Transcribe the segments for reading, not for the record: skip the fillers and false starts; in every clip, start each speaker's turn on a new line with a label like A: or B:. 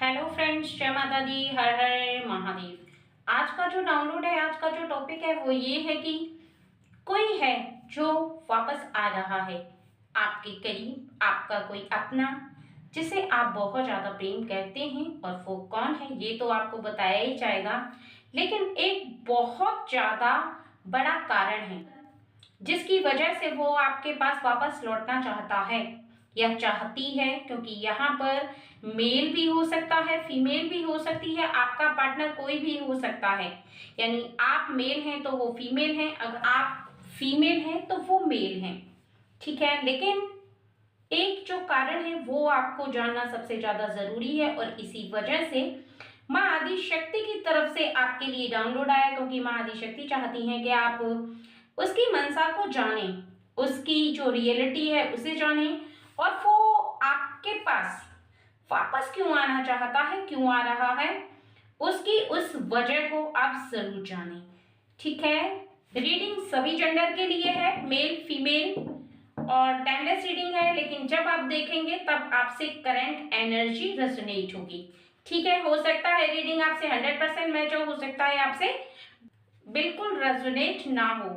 A: Hello friends, जय माता दी, हर हर महादेव। आज का जो डाउनलोड है, आज का जो टॉपिक है वो ये है कि कोई है जो वापस आ रहा है आपके करीब, आपका कोई अपना जिसे आप बहुत ज़्यादा प्रेम करते हैं। और वो कौन है ये तो आपको बताया ही जाएगा, लेकिन एक बहुत ज़्यादा बड़ा कारण है जिसकी वजह से वो आपके पास वापस लौटना चाहता है या चाहती है। क्योंकि यहाँ पर मेल भी हो सकता है, फीमेल भी हो सकती है, आपका पार्टनर कोई भी हो सकता है। यानी आप मेल हैं तो वो फीमेल हैं, अगर आप फीमेल हैं तो वो मेल हैं। ठीक है, लेकिन एक जो कारण है वो आपको जानना सबसे ज्यादा जरूरी है। और इसी वजह से माँ आदि शक्ति की तरफ से आपके लिए डाउनलोड आया, क्योंकि माँ आदि शक्ति चाहती हैं कि आप उसकी मनसा को जानें, उसकी जो रियलिटी है उसे जानें, और वो आपके पास वापस क्यों आना चाहता है, क्यों आ रहा है, उसकी उस वजह को आप जरूर जानें। ठीक है, रीडिंग सभी जेंडर के लिए है, मेल फीमेल, और टाइमलेस रीडिंग है। लेकिन जब आप देखेंगे तब आपसे करंट एनर्जी रेजोनेट होगी। ठीक है, हो सकता है रीडिंग आपसे 100% मैच हो सकता है आपसे बिल्कुल रेजोनेट ना हो।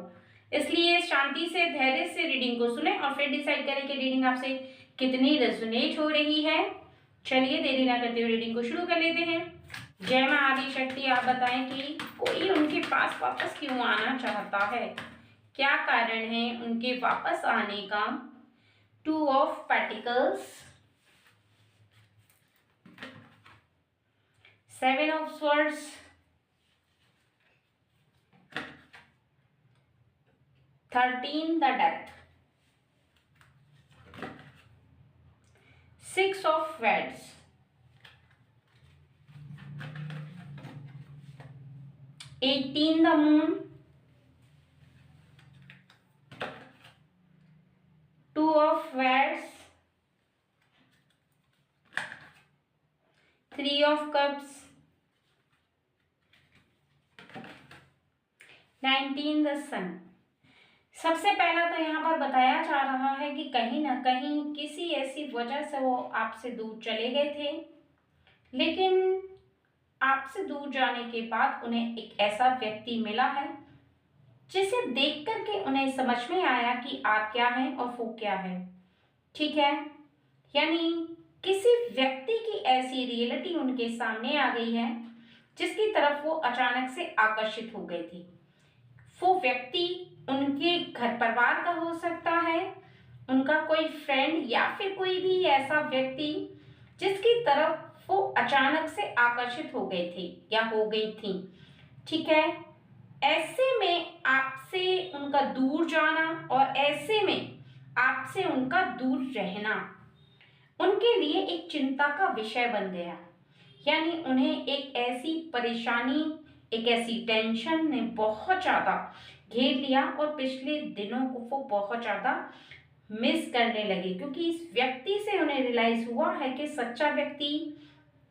A: इसलिए शांति से, धैर्य से रीडिंग को सुने और फिर डिसाइड करें कि रीडिंग आपसे कितनी रेजोनेट हो रही है। चलिए देरी ना करते हुए रीडिंग को शुरू कर लेते हैं। जय मां आदि शक्ति, आप बताएं कि कोई उनके पास वापस क्यों आना चाहता है, क्या कारण है उनके वापस आने का। 2 of pentacles, 7 of swords, 13 the death, 6 of wands, 18 the moon, 2 of wands, 3 of cups, 19 the sun. सबसे पहला तो यहाँ पर बताया जा रहा है कि कहीं ना कहीं किसी ऐसी वजह से वो आपसे दूर चले गए थे, लेकिन आपसे दूर जाने के बाद उन्हें एक ऐसा व्यक्ति मिला है जिसे देख करके उन्हें समझ में आया कि आप क्या हैं और वो क्या है। ठीक है, यानी किसी व्यक्ति की ऐसी रियलिटी उनके सामने आ गई है जिसकी तरफ वो अचानक से आकर्षित हो गए थे। वो व्यक्ति उनके घर परिवार का हो सकता है, उनका कोई फ्रेंड, या फिर कोई भी ऐसा व्यक्ति जिसकी तरफ वो अचानक से आकर्षित हो गए थे या हो गई थी। ठीक है, ऐसे में आपसे उनका दूर जाना और ऐसे में आपसे उनका दूर रहना उनके लिए एक चिंता का विषय बन गया। यानी उन्हें एक ऐसी परेशानी, एक ऐसी टेंशन ने बहुत ज़्यादा घेर लिया और पिछले दिनों को वो बहुत ज़्यादा मिस करने लगे, क्योंकि इस व्यक्ति से उन्हें रियलाइज हुआ है कि सच्चा व्यक्ति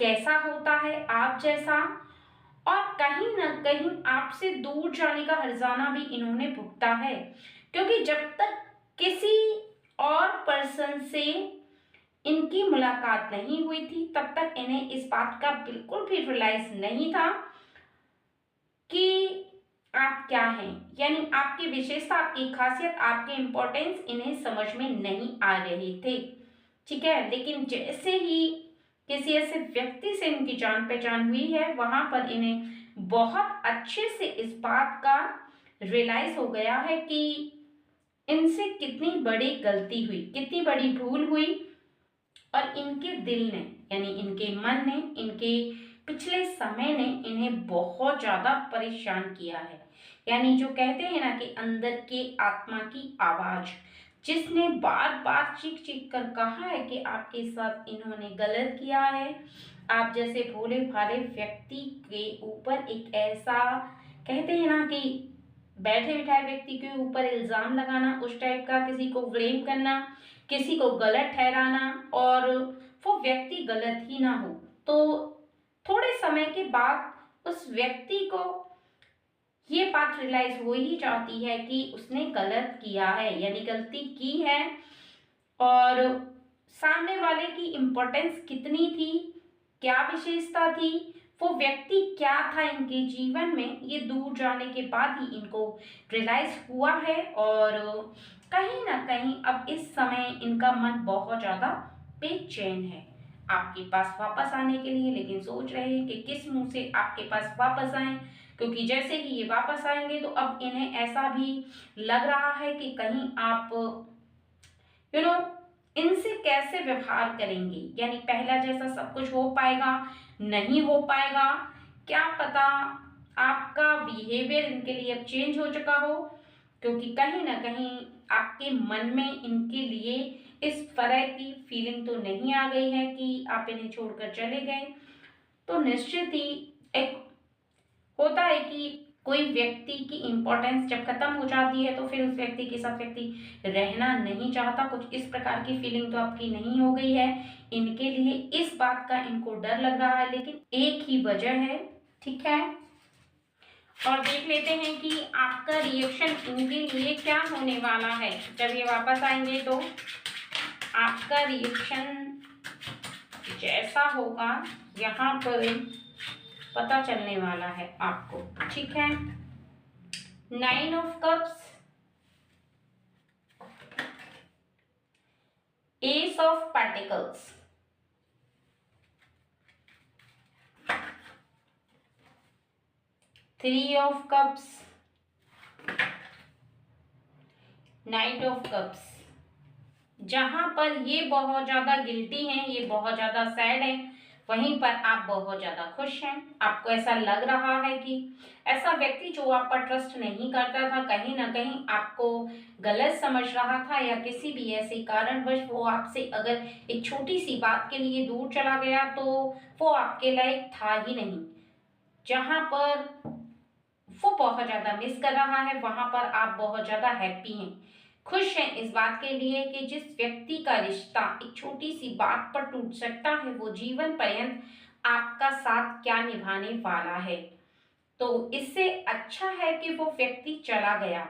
A: कैसा होता है, आप जैसा। और कहीं ना कहीं आपसे दूर जाने का हर्जाना भी इन्होंने भुगता है, क्योंकि जब तक किसी और पर्सन से इनकी मुलाकात नहीं हुई थी तब तक इन्हें इस बात का बिल्कुल भी रियलाइज नहीं था कि आप क्या हैं, यानी आपकी विशेषता, आपकी खासियत, आपके इंपॉर्टेंस इन्हें समझ में नहीं आ रहे थे। ठीक है, लेकिन जैसे ही किसी ऐसे व्यक्ति से इनकी जान पहचान हुई है, वहां पर इन्हें बहुत अच्छे से इस बात का रियलाइज हो गया है कि इनसे कितनी बड़ी गलती हुई, कितनी बड़ी भूल हुई, और इनके दिल ने, यानी इनके मन ने, इनके पिछले समय ने इन्हें बहुत ज्यादा परेशान किया है। यानी जो कहते हैं ना कि अंदर के आत्मा की आवाज, जिसने बार बार चीख चीख कर कहा है कि आपके साथ इन्होंने गलत किया है। आप जैसे भोले भाले व्यक्ति के ऊपर एक ऐसा, कहते हैं ना कि बैठे बिठाए व्यक्ति के ऊपर इल्जाम लगाना, उस टाइप का, किसी को ब्लेम करना, किसी को गलत ठहराना, और वो व्यक्ति गलत ही ना हो तो थोड़े समय के बाद उस व्यक्ति को ये बात रियलाइज हो ही जाती है कि उसने गलत किया है, यानी गलती की है, और सामने वाले की इम्पोर्टेंस कितनी थी क्या विशेषता थी, वो व्यक्ति क्या था इनके जीवन में, ये दूर जाने के बाद ही इनको रियलाइज हुआ है। और कहीं ना कहीं अब इस समय इनका मन बहुत ज़्यादा बेचैन है आपके पास वापस आने के लिए, लेकिन सोच रहे हैं कि किस मुंह से आपके पास वापस आएं, क्योंकि जैसे ही ये वापस आएंगे तो अब इन्हें ऐसा भी लग रहा है कि कहीं आप यू नो इनसे कैसे व्यवहार करेंगे, यानी पहला जैसा सब कुछ हो पाएगा, नहीं हो पाएगा, क्या पता आपका बिहेवियर इनके लिए अब चेंज हो चुका हो, क्योंकि कहीं ना कहीं आपके मन में इनके लिए इस तरह की फीलिंग तो नहीं आ गई है कि आप इन्हें छोड़कर चले गए। तो निश्चित ही एक होता है कि कोई व्यक्ति की इम्पोर्टेंस जब खत्म हो जाती है तो फिर उस व्यक्ति के साथ व्यक्ति रहना नहीं चाहता। कुछ इस प्रकार की फीलिंग तो आपकी नहीं हो गई है इनके लिए, इस बात का इनको डर लग रहा है, लेकिन एक ही वजह है, ठीक है। और देख लेते हैं कि आपका रिएक्शन इनके लिए क्या होने वाला है जब ये वापस आएंगे। तो आपका रिएक्शन जैसा होगा यहाँ पर पता चलने वाला है आपको, ठीक है। 9 of cups, S of pentacles, 3 of cups, night of cups. जहां पर ये बहुत ज्यादा गिल्टी हैं, ये बहुत ज्यादा सैड हैं, वहीं पर आप बहुत ज्यादा खुश हैं। आपको ऐसा लग रहा है कि ऐसा व्यक्ति जो आप पर ट्रस्ट नहीं करता था, कहीं ना कहीं आपको गलत समझ रहा था, या किसी भी ऐसे कारणवश वो आपसे अगर एक छोटी सी बात के लिए दूर चला गया तो वो आपके लायक था ही नहीं। जहां पर वो बहुत ज्यादा मिस कर रहा है, वहां पर आप बहुत ज्यादा हैप्पी हैं, खुश हैं इस बात के लिए कि जिस व्यक्ति का रिश्ता एक छोटी सी बात पर टूट सकता है, वो जीवन पर्यंत आपका साथ क्या निभाने वाला है। तो इससे अच्छा है कि वो व्यक्ति चला गया,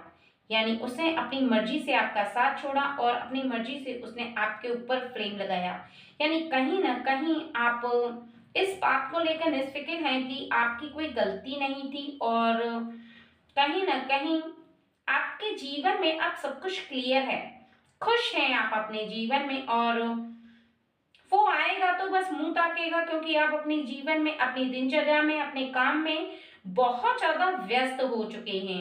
A: यानी उसने अपनी मर्जी से आपका साथ छोड़ा और अपनी मर्जी से उसने आपके ऊपर फ्लेम लगाया, यानी कहीं ना कहीं आप इस बात को लेकर निश्चित हैं कि आपकी कोई गलती नहीं थी, और कहीं ना कहीं आपके जीवन में अब सब कुछ क्लियर है, खुश हैं आप अपने जीवन में। और वो आएगा तो बस मुंह ताकेगा, क्योंकि आप अपने जीवन में, अपनी दिनचर्या में, अपने काम में बहुत ज्यादा व्यस्त हो चुके हैं,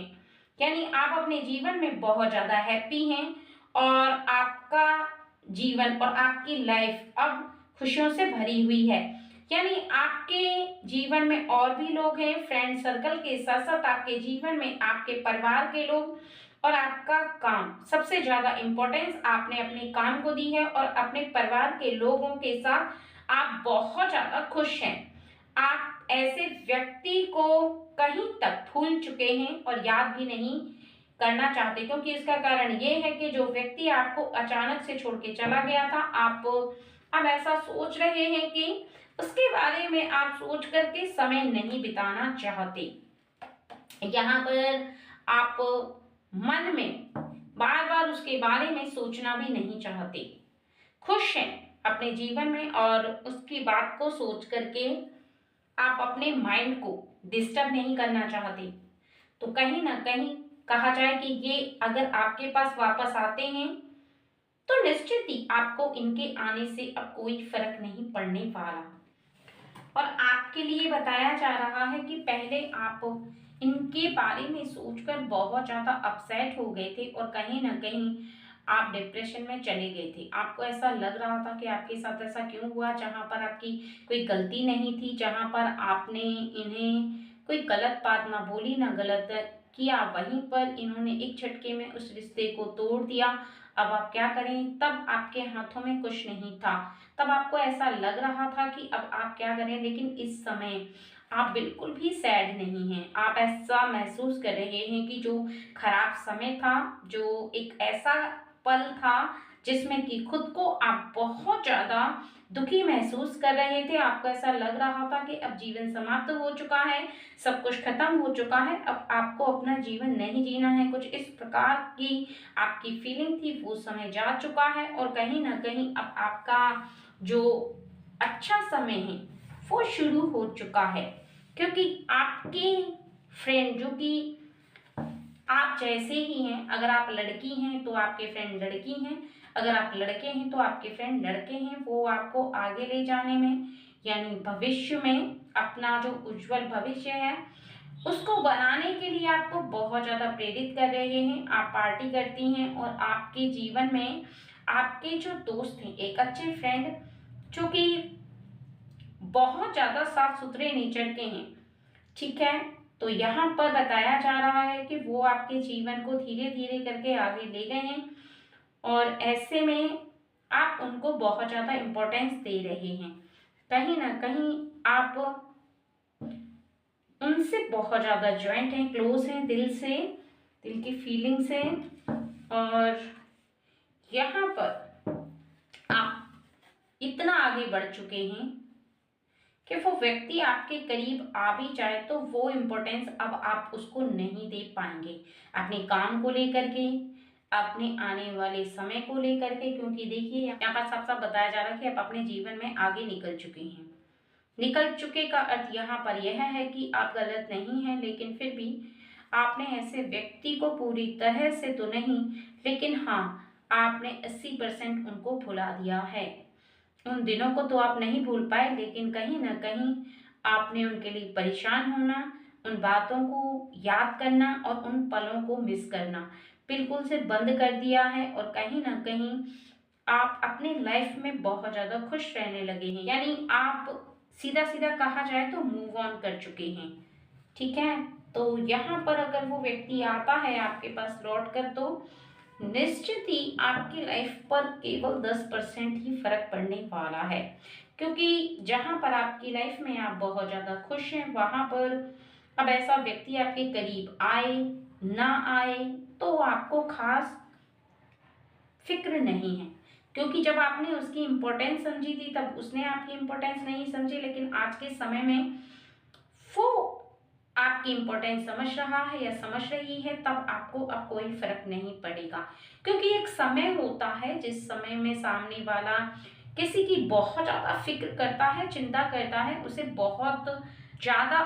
A: यानी आप अपने जीवन में बहुत ज्यादा हैप्पी हैं, और आपका जीवन और आपकी लाइफ अब खुशियों से भरी हुई है। यानी आपके जीवन में और भी लोग हैं, फ्रेंड सर्कल के साथ साथ आपके जीवन में आपके परिवार के लोग, और आपका काम, सबसे ज्यादा इंपॉर्टेंस आपने अपने काम को दी है, और अपने परिवार के लोगों के साथ आप बहुत ज्यादा खुश हैं। आप ऐसे व्यक्ति को कहीं तक भूल चुके हैं और याद भी नहीं करना चाहते, क्योंकि इसका कारण ये है कि जो व्यक्ति आपको अचानक से छोड़ के चला गया था, आप अब ऐसा सोच रहे हैं कि उसके बारे में आप सोच करके समय नहीं बिताना चाहते। यहाँ पर आप मन में बार बार उसके बारे में सोचना भी नहीं चाहते, खुश हैं अपने जीवन में, और उसकी बात को सोच करके आप अपने माइंड को डिस्टर्ब नहीं करना चाहते। तो कहीं ना कहीं कहा जाए कि ये अगर आपके पास वापस आते हैं तो निश्चित ही आपको इनके आने से अब कोई फर्क नहीं पड़ने वाला। और आपके लिए बताया जा रहा है कि पहले आप इनके बारे में सोचकर बहुत ज्यादा अपसेट हो गए थे, और कहीं ना कहीं आप डिप्रेशन में चले गए थे। आपको ऐसा लग रहा था कि आपके साथ ऐसा क्यों हुआ, जहां पर आपकी कोई गलती नहीं थी, जहां पर आपने इन्हें कोई गलत बात ना बोली, ना गलत किया, वहीं पर इन्होंने एक झटके में उस रिश्ते को तोड़ दिया। अब आप क्या करें, तब आपके हाथों में कुछ नहीं था, तब आपको ऐसा लग रहा था कि अब आप क्या करें, लेकिन इस समय आप बिल्कुल भी सैड नहीं हैं। आप ऐसा महसूस कर रहे हैं कि जो खराब समय था, जो एक ऐसा पल था जिसमें कि खुद को आप बहुत ज्यादा दुखी महसूस कर रहे थे, आपको ऐसा लग रहा था कि अब जीवन समाप्त हो चुका है, सब कुछ खत्म हो चुका है, अब आपको अपना जीवन नहीं जीना है, कुछ इस प्रकार की आपकी फीलिंग थी, वो समय जा चुका है। और कहीं ना कहीं अब आपका जो अच्छा समय है वो शुरू हो चुका है, क्योंकि आपके फ्रेंड जो कि आप जैसे ही हैं, अगर आप लड़की हैं तो आपके फ्रेंड लड़की हैं, अगर आप लड़के हैं तो आपके फ्रेंड लड़के हैं, वो आपको आगे ले जाने में यानी भविष्य में अपना जो उज्जवल भविष्य है उसको बनाने के लिए आपको बहुत ज़्यादा प्रेरित कर रहे हैं। आप पार्टी करती हैं और आपके जीवन में आपके जो दोस्त हैं, एक अच्छे फ्रेंड जो कि बहुत ज़्यादा साफ सुथरे नेचर के हैं, ठीक है। तो यहाँ पर बताया जा रहा है कि वो आपके जीवन को धीरे धीरे करके आगे ले गए हैं और ऐसे में आप उनको बहुत ज़्यादा इम्पोर्टेंस दे रहे हैं। कहीं ना कहीं आप उनसे बहुत ज़्यादा जॉइंट हैं, क्लोज हैं, दिल से, दिल की फीलिंग से। और यहाँ पर आप इतना आगे बढ़ चुके हैं कि वो व्यक्ति आपके करीब आ भी जाए तो वो इम्पोर्टेंस अब आप उसको नहीं दे पाएंगे, अपने काम को लेकर के, अपने आने वाले समय को लेकर के। क्योंकि देखिए यहाँ पर साफ साफ बताया जा रहा है कि आप अपने जीवन में आगे निकल चुके हैं। निकल चुके का अर्थ यहाँ पर यह है कि आप गलत नहीं हैं, लेकिन फिर भी आपने ऐसे व्यक्ति को पूरी तरह से तो नहीं, लेकिन हाँ आपने 80% उनको भुला दिया है। उन दिनों को तो आप नहीं भूल पाए, लेकिन कहीं ना कहीं आपने उनके लिए परेशान होना, उन बातों को याद करना और उन पलों को मिस करना बिल्कुल से बंद कर दिया है। और कहीं ना कहीं आप अपने लाइफ में बहुत ज़्यादा खुश रहने लगे हैं, यानी आप सीधा सीधा कहा जाए तो मूव ऑन कर चुके हैं, ठीक है। तो यहाँ पर अगर वो व्यक्ति आता है आपके पास लौट कर, तो निश्चित ही आपकी लाइफ पर केवल 10% ही फर्क पड़ने वाला है। क्योंकि जहाँ पर आपकी लाइफ में आप बहुत ज़्यादा खुश हैं, वहाँ पर अब ऐसा व्यक्ति आपके करीब आए ना आए तो आपको खास फिक्र नहीं है। क्योंकि जब आपने उसकी इम्पोर्टेंस समझी थी तब उसने आपकी इम्पोर्टेंस नहीं समझी, लेकिन आज के समय में वो आपकी इम्पोर्टेंस समझ रहा है या समझ रही है, तब आपको अब कोई फर्क नहीं पड़ेगा। क्योंकि एक समय होता है जिस समय में सामने वाला किसी की बहुत ज़्यादा फिक्र करता है, चिंता करता है, उसे बहुत ज़्यादा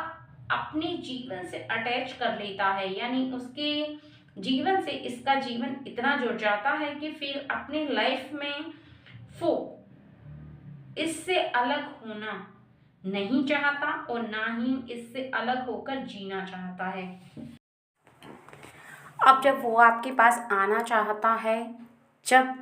A: अपने जीवन से अटैच कर लेता है, यानी उसके जीवन से इसका जीवन इतना जुड़ जाता है कि फिर अपने लाइफ में वो इससे अलग होना नहीं चाहता और ना ही इससे अलग होकर जीना चाहता है। अब जब वो आपके पास आना चाहता है, जब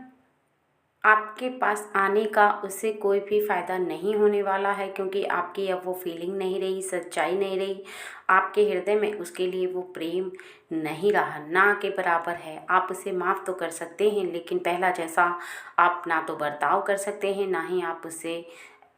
A: आपके पास आने का उससे कोई भी फ़ायदा नहीं होने वाला है, क्योंकि आपकी अब वो फीलिंग नहीं रही, सच्चाई नहीं रही, आपके हृदय में उसके लिए वो प्रेम नहीं रहा, ना के बराबर है। आप उसे माफ़ तो कर सकते हैं, लेकिन पहला जैसा आप ना तो बर्ताव कर सकते हैं, ना ही आप उससे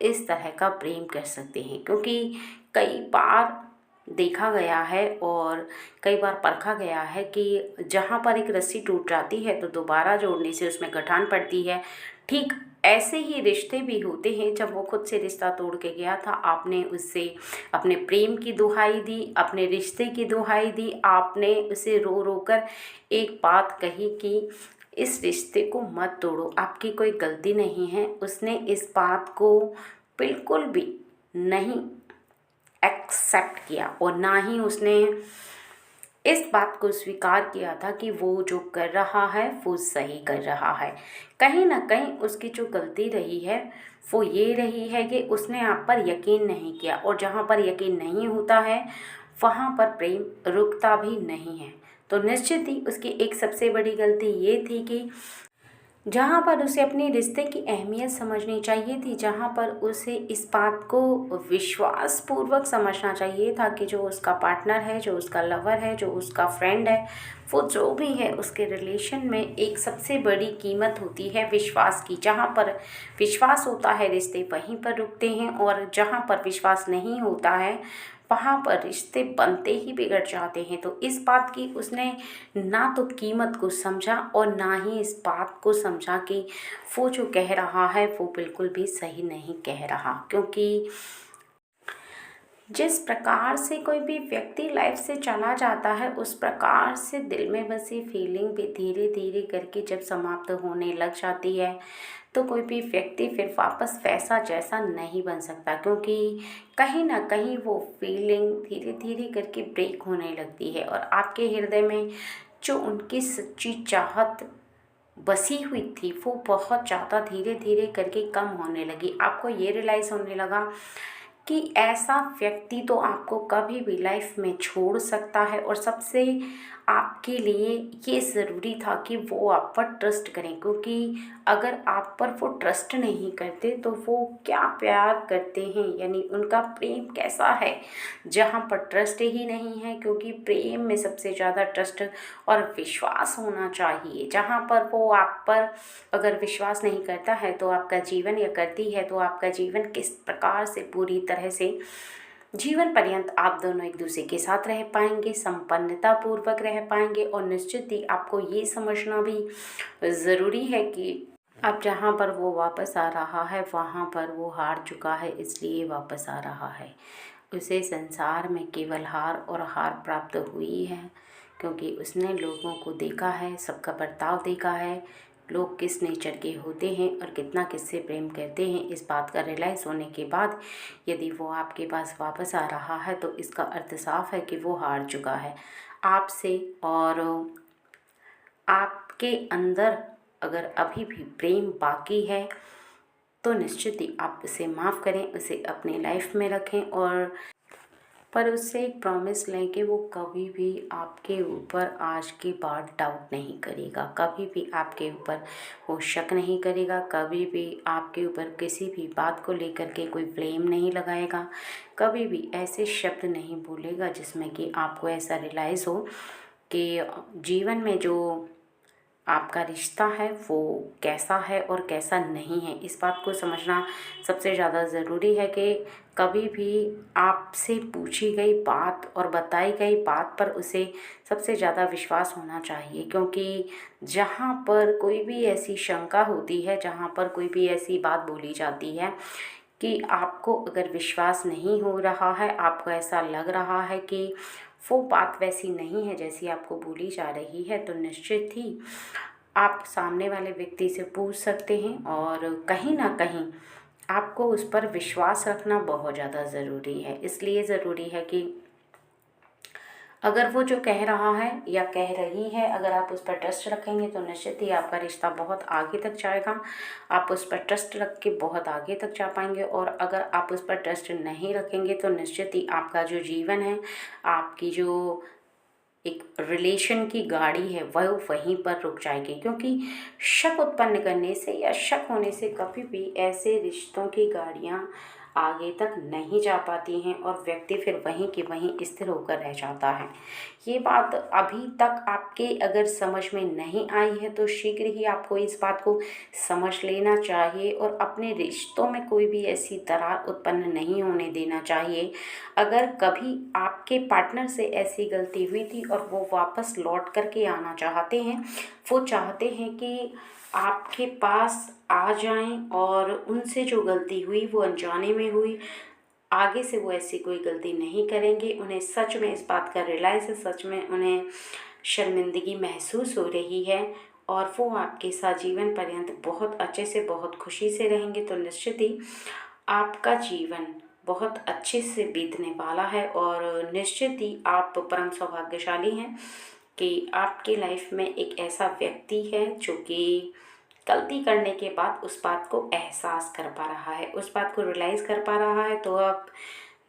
A: इस तरह का प्रेम कर सकते हैं। क्योंकि कई बार देखा गया है और कई बार परखा गया है कि जहाँ पर एक रस्सी टूट जाती है तो दोबारा जोड़ने से उसमें गठान पड़ती है। ठीक ऐसे ही रिश्ते भी होते हैं। जब वो खुद से रिश्ता तोड़ के गया था, आपने उससे अपने प्रेम की दुहाई दी, अपने रिश्ते की दुहाई दी, आपने उसे रो रो कर एक बात कही कि इस रिश्ते को मत तोड़ो, आपकी कोई गलती नहीं है। उसने इस बात को बिल्कुल भी नहीं एक्सेप्ट किया और ना ही उसने इस बात को स्वीकार किया था कि वो जो कर रहा है वो सही कर रहा है। कहीं ना कहीं उसकी जो गलती रही है वो ये रही है कि उसने आप पर यकीन नहीं किया, और जहाँ पर यकीन नहीं होता है वहाँ पर प्रेम रुकता भी नहीं है। तो निश्चित ही उसकी एक सबसे बड़ी गलती ये थी कि जहाँ पर उसे अपने रिश्ते की अहमियत समझनी चाहिए थी, जहाँ पर उसे इस बात को विश्वासपूर्वक समझना चाहिए था कि जो उसका पार्टनर है, जो उसका लवर है, जो उसका फ्रेंड है, वो जो भी है, उसके रिलेशन में एक सबसे बड़ी कीमत होती है विश्वास की। जहाँ पर विश्वास होता है रिश्ते वहीं पर रुकते हैं, और जहाँ पर विश्वास नहीं होता है वहाँ पर रिश्ते बनते ही बिगड़ जाते हैं। तो इस बात की उसने ना तो कीमत को समझा और ना ही इस बात को समझा कि वो जो कह रहा है वो बिल्कुल भी सही नहीं कह रहा। क्योंकि जिस प्रकार से कोई भी व्यक्ति लाइफ से चला जाता है, उस प्रकार से दिल में बसी फीलिंग भी धीरे धीरे करके जब समाप्त होने लग जाती है,
B: तो कोई भी व्यक्ति फिर वापस वैसा जैसा नहीं बन सकता, क्योंकि कहीं ना कहीं वो फीलिंग धीरे धीरे करके ब्रेक होने लगती है और आपके हृदय में जो उनकी सच्ची चाहत बसी हुई थी वो बहुत ज़्यादा धीरे धीरे करके कम होने लगी। आपको ये रियलाइज़ होने लगा कि ऐसा व्यक्ति तो आपको कभी भी लाइफ में छोड़ सकता है, और सबसे आपके लिए ये ज़रूरी था कि वो आप पर ट्रस्ट करें, क्योंकि अगर आप पर वो ट्रस्ट नहीं करते तो वो क्या प्यार करते हैं, यानी उनका प्रेम कैसा है जहाँ पर ट्रस्ट ही नहीं है। क्योंकि प्रेम में सबसे ज़्यादा ट्रस्ट और विश्वास होना चाहिए। जहाँ पर वो आप पर अगर विश्वास नहीं करता है तो आपका जीवन, या करती है तो आपका जीवन किस प्रकार से पूरी तरह से जीवन पर्यंत आप दोनों एक दूसरे के साथ रह पाएंगे, संपन्नता पूर्वक रह पाएंगे। और निश्चित ही आपको ये समझना भी ज़रूरी है कि अब जहाँ पर वो वापस आ रहा है वहाँ पर वो हार चुका है, इसलिए वापस आ रहा है। उसे संसार में केवल हार और हार प्राप्त हुई है, क्योंकि उसने लोगों को देखा है, सबका बर्ताव देखा है, लोग किस नेचर के होते हैं और कितना किससे प्रेम करते हैं। इस बात का रियलाइज़ होने के बाद यदि वो आपके पास वापस आ रहा है तो इसका अर्थ साफ है कि वो हार चुका है आपसे। और आपके अंदर अगर अभी भी प्रेम बाकी है तो निश्चित ही आप उसे माफ़ करें, उसे अपनी लाइफ में रखें, और पर उससे एक प्रॉमिस लें कि वो कभी भी आपके ऊपर आज के बाद डाउट नहीं करेगा, कभी भी आपके ऊपर वो शक नहीं करेगा, कभी भी आपके ऊपर किसी भी बात को लेकर के कोई ब्लेम नहीं लगाएगा, कभी भी ऐसे शब्द नहीं बोलेगा जिसमें कि आपको ऐसा रियलाइज़ हो कि जीवन में जो आपका रिश्ता है वो कैसा है और कैसा नहीं है। इस बात को समझना सबसे ज़्यादा ज़रूरी है कि कभी भी आपसे पूछी गई बात और बताई गई बात पर उसे सबसे ज़्यादा विश्वास होना चाहिए, क्योंकि जहाँ पर कोई भी ऐसी शंका होती है, जहाँ पर कोई भी ऐसी बात बोली जाती है कि आपको अगर विश्वास नहीं हो रहा है, आपको ऐसा लग रहा है कि वो बात वैसी नहीं है जैसी आपको बोली जा रही है, तो निश्चित ही आप सामने वाले व्यक्ति से पूछ सकते हैं। और कहीं ना कहीं आपको उस पर विश्वास रखना बहुत ज़्यादा ज़रूरी है। इसलिए ज़रूरी है कि अगर वो जो कह रहा है या कह रही है, अगर आप उस पर ट्रस्ट रखेंगे तो निश्चित ही आपका रिश्ता बहुत आगे तक जाएगा। आप उस पर ट्रस्ट रख के बहुत आगे तक जा पाएंगे। और अगर आप उस पर ट्रस्ट नहीं रखेंगे तो निश्चित ही आपका जो जीवन है, आपकी जो एक रिलेशन की गाड़ी है वह वहीं पर रुक जाएगी, क्योंकि शक उत्पन्न करने से या शक होने से कभी भी ऐसे रिश्तों की गाड़ियाँ आगे तक नहीं जा पाती हैं और व्यक्ति फिर वहीं के वहीं स्थिर होकर रह जाता है। ये बात अभी तक आपके अगर समझ में नहीं आई है तो शीघ्र ही आपको इस बात को समझ लेना चाहिए और अपने रिश्तों में कोई भी ऐसी दरार उत्पन्न नहीं होने देना चाहिए। अगर कभी आपके पार्टनर से ऐसी गलती हुई थी और वो वापस लौट करके आना चाहते हैं, वो चाहते हैं कि आपके पास आ जाएं और उनसे जो गलती हुई वो अनजाने में हुई, आगे से वो ऐसी कोई गलती नहीं करेंगे। उन्हें सच में इस बात का रियलाइज़ है, सच में उन्हें शर्मिंदगी महसूस हो रही है और वो आपके साथ जीवन पर्यंत बहुत अच्छे से, बहुत खुशी से रहेंगे। तो निश्चित ही आपका जीवन बहुत अच्छे से बीतने वाला है और निश्चित ही आप परम सौभाग्यशाली हैं कि आपकी लाइफ में एक ऐसा व्यक्ति है जो कि गलती करने के बाद उस बात को एहसास कर पा रहा है, उस बात को रियलाइज़ कर पा रहा है। तो आप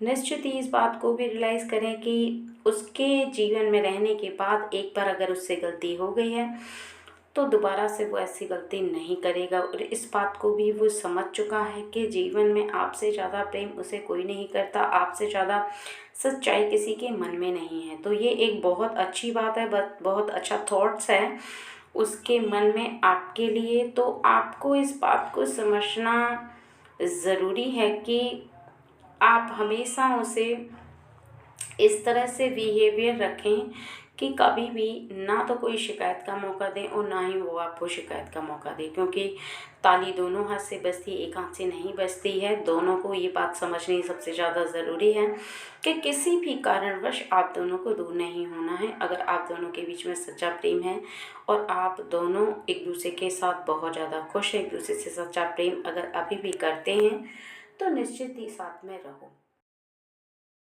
B: निश्चित ही इस बात को भी रियलाइज़ करें कि उसके जीवन में रहने के बाद एक बार अगर उससे गलती हो गई है तो दोबारा से वो ऐसी गलती नहीं करेगा। और इस बात को भी वो समझ चुका है कि जीवन में आपसे ज़्यादा प्रेम उसे कोई नहीं करता, आपसे ज़्यादा सच्चाई किसी के मन में नहीं है। तो ये एक बहुत अच्छी बात है, बहुत अच्छा थॉट्स है उसके मन में आपके लिए। तो आपको इस बात को समझना ज़रूरी है कि आप हमेशा उसे इस तरह से बिहेवियर रखें कि कभी भी ना तो कोई शिकायत का मौका दें और ना ही वो आपको शिकायत का मौका दें, क्योंकि ताली दोनों हाथ से बजती, एक हाथ से नहीं बजती है। दोनों को ये बात समझनी सबसे ज़्यादा ज़रूरी है कि किसी भी कारणवश आप दोनों को दूर नहीं होना है। अगर आप दोनों के बीच में सच्चा प्रेम है और आप दोनों एक दूसरे के साथ बहुत ज़्यादा खुश हैं, एक दूसरे से सच्चा प्रेम अगर अभी भी करते हैं तो निश्चित ही साथ में रहो।